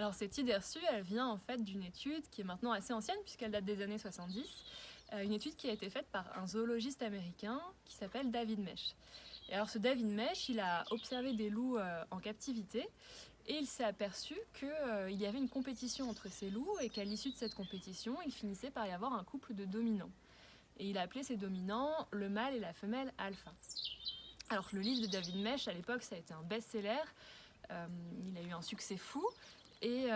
Alors cette idée reçue, elle vient en fait d'une étude qui est maintenant assez ancienne puisqu'elle date des années 70, une étude qui a été faite par un zoologiste américain qui s'appelle David Mech. Et alors ce David Mech, il a observé des loups en captivité et il s'est aperçu qu'il y avait une compétition entre ces loups et qu'à l'issue de cette compétition, il finissait par y avoir un couple de dominants. Et il a appelé ces dominants le mâle et la femelle alpha. Alors le livre de David Mech, à l'époque, ça a été un best-seller, il a eu un succès fou. Et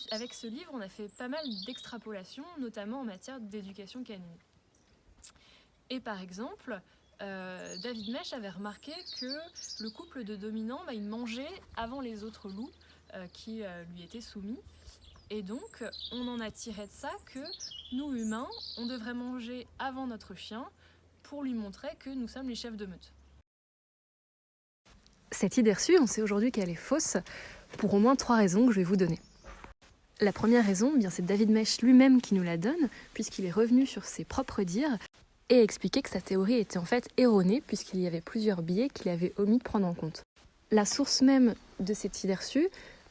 avec ce livre, on a fait pas mal d'extrapolations, notamment en matière d'éducation canine. Et par exemple, David Mech avait remarqué que le couple de dominants, il mangeait avant les autres loups qui lui étaient soumis. Et donc, on en a tiré de ça que nous, humains, on devrait manger avant notre chien pour lui montrer que nous sommes les chefs de meute. Cette idée reçue, on sait aujourd'hui qu'elle est fausse pour au moins 3 raisons que je vais vous donner. La première raison, c'est David Mech lui-même qui nous la donne, puisqu'il est revenu sur ses propres dires et a expliqué que sa théorie était en fait erronée, puisqu'il y avait plusieurs biais qu'il avait omis de prendre en compte. La source même de cette idée reçue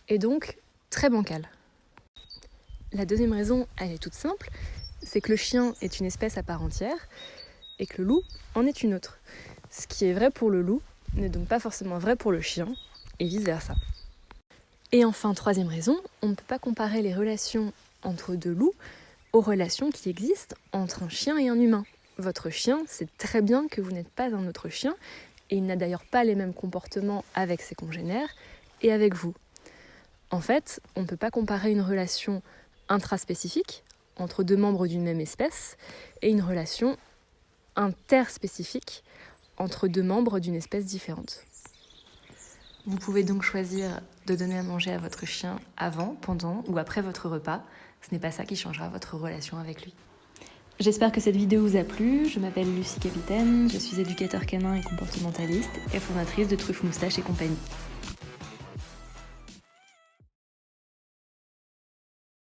est donc très bancale. La deuxième raison, elle est toute simple, c'est que le chien est une espèce à part entière et que le loup en est une autre. Ce qui est vrai pour le loup n'est donc pas forcément vrai pour le chien, et vice-versa. Et enfin, troisième raison, on ne peut pas comparer les relations entre deux loups aux relations qui existent entre un chien et un humain. Votre chien sait très bien que vous n'êtes pas un autre chien, et il n'a d'ailleurs pas les mêmes comportements avec ses congénères et avec vous. En fait, on ne peut pas comparer une relation intraspécifique entre deux membres d'une même espèce et une relation interspécifique entre deux membres d'une espèce différente. Vous pouvez donc choisir de donner à manger à votre chien avant, pendant ou après votre repas. Ce n'est pas ça qui changera votre relation avec lui. J'espère que cette vidéo vous a plu. Je m'appelle Lucie Capitaine, je suis éducateur canin et comportementaliste et fondatrice de Truffe Moustache et compagnie.